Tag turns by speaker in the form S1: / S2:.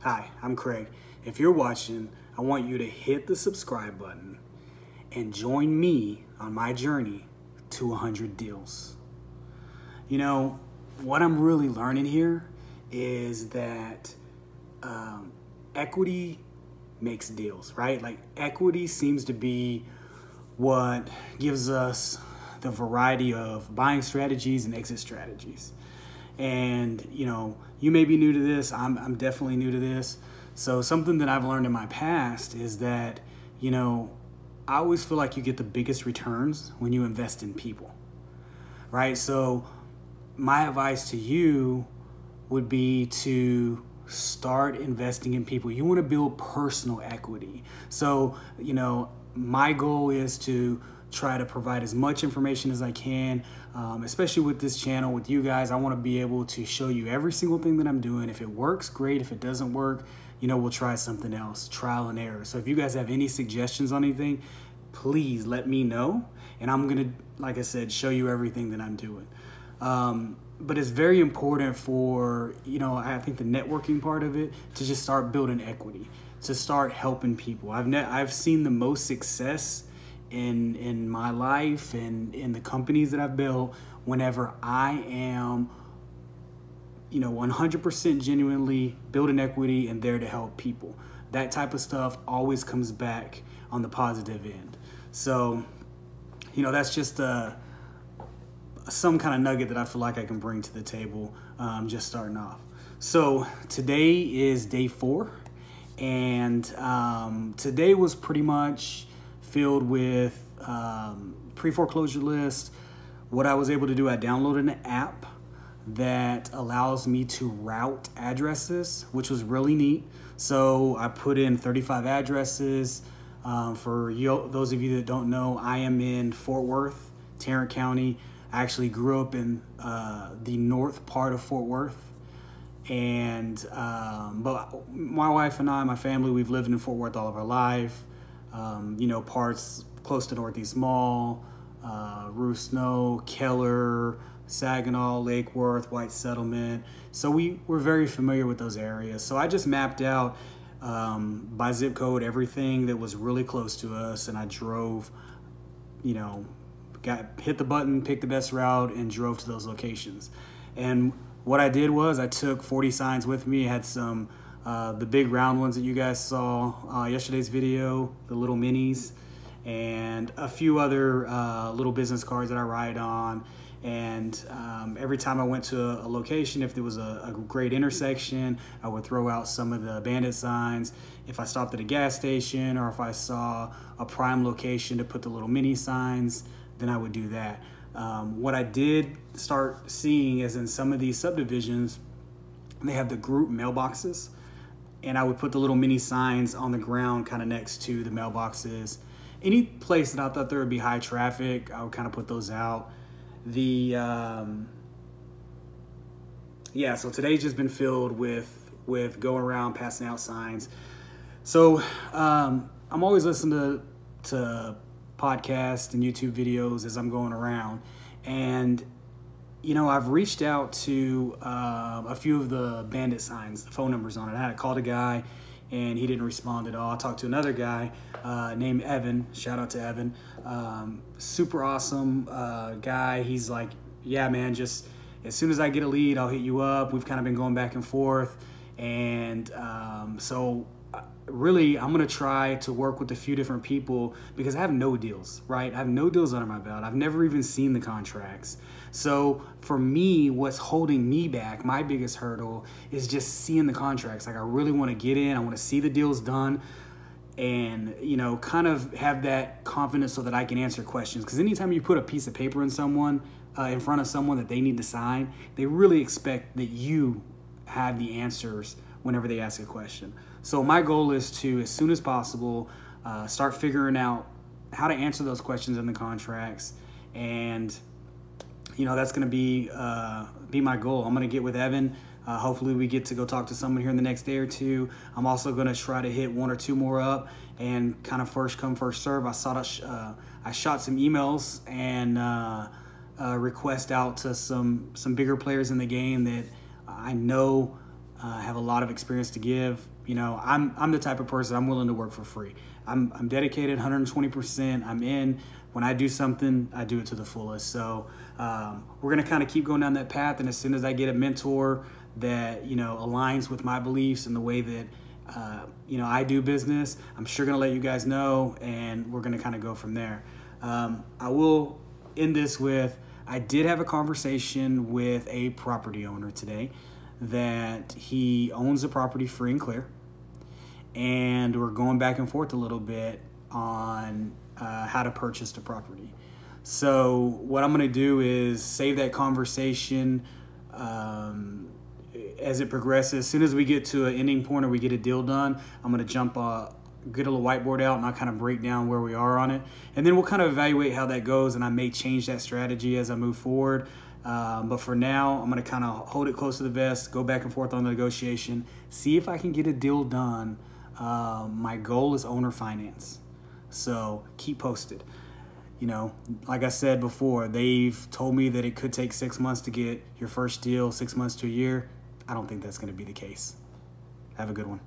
S1: Hi, I'm Craig. If you're watching, I want you to hit the subscribe button and join me on my journey to 100 deals. You know, what I'm really learning here is that equity makes deals, right? Like equity seems to be what gives us the variety of buying strategies and exit strategies. And, you know, you may be new to this. I'm definitely new to this. So something that I've learned in my past is that, you know, I always feel like you get the biggest returns when you invest in people, right? So my advice to you would be to start investing in people. You want to build personal equity. So, you know, my goal is to try to provide as much information as I can, especially with this channel, with you guys. I want to be able to show you every single thing that I'm doing. If it works, great. If it doesn't work, you know, we'll try something else, trial and error. So if you guys have any suggestions on anything, please let me know. And I'm going to, like I said, show you everything that I'm doing. But it's very important for, you know, I think the networking part of it, to just start building equity, to start helping people. I've seen the most success in my life and in the companies that I've built whenever I am, you know, 100% genuinely building equity and there to help people. That type of stuff always comes back on the positive end. So, you know, that's just some kind of nugget that I feel like I can bring to the table, just starting off. So today is day 4, and today was pretty much filled with pre-foreclosure list. What I was able to do, I downloaded an app that allows me to route addresses, which was really neat. So I put in 35 addresses. For you, those of you that don't know, I am in Fort Worth, Tarrant County. I actually grew up in the north part of Fort Worth. And but my wife and I, my family, we've lived in Fort Worth all of our life. You know, parts close to Northeast Mall, Ruth Snow, Keller, Saginaw, Lake Worth, White Settlement. So we're very familiar with those areas. So I just mapped out by zip code everything that was really close to us, and I drove, you know, hit the button, picked the best route, and drove to those locations. And what I did was I took 40 signs with me. I had some the big round ones that you guys saw yesterday's video, the little minis, and a few other little business cards that I ride on. And every time I went to a location, if there was a great intersection, I would throw out some of the bandit signs. If I stopped at a gas station, or if I saw a prime location to put the little mini signs, then I would do that. What I did start seeing is in some of these subdivisions, they have the group mailboxes, and I would put the little mini signs on the ground kind of next to the mailboxes. Any place that I thought there would be high traffic, I would kind of put those out. Yeah, so today's just been filled with going around passing out signs. So I'm always listening to podcasts and YouTube videos as I'm going around, and you know, I've reached out to a few of the bandit signs, the phone numbers on it. I had called a guy and he didn't respond at all. I talked to another guy named Evan. Shout out to Evan. Super awesome guy. He's like, yeah, man, just as soon as I get a lead, I'll hit you up. We've kind of been going back and forth. And so really, I'm going to try to work with a few different people because I have no deals, right? I have no deals under my belt. I've never even seen the contracts. So for me, what's holding me back, my biggest hurdle, is just seeing the contracts. Like, I really want to get in. I want to see the deals done and, you know, kind of have that confidence so that I can answer questions. Because anytime you put a piece of paper in front of someone that they need to sign, they really expect that you have the answers whenever they ask a question. So my goal is to, as soon as possible, start figuring out how to answer those questions in the contracts. And, you know, that's going to be my goal. I'm going to get with Evan. Hopefully we get to go talk to someone here in the next day or two. I'm also going to try to hit 1 or 2 more up and kind of first come, first serve. I shot some emails and request out to some bigger players in the game that I know have a lot of experience to give. You know, I'm the type of person, I'm willing to work for free. I'm dedicated 120%. I'm in. When I do something, I do it to the fullest. So we're going to kind of keep going down that path. And as soon as I get a mentor that, you know, aligns with my beliefs and the way that, you know, I do business, I'm sure going to let you guys know, and we're going to kind of go from there. I will end this with, I did have a conversation with a property owner today that he owns the property free and clear. And we're going back and forth a little bit on how to purchase the property. So what I'm going to do is save that conversation as it progresses. As soon as we get to an ending point or we get a deal done, I'm going to get a little whiteboard out and I'll kind of break down where we are on it. And then we'll kind of evaluate how that goes, and I may change that strategy as I move forward. But for now, I'm going to kind of hold it close to the vest, go back and forth on the negotiation, see if I can get a deal done. My goal is owner finance. So keep posted. You know, like I said before, they've told me that it could take 6 months to get your first deal, 6 months to a year. I don't think that's going to be the case. Have a good one.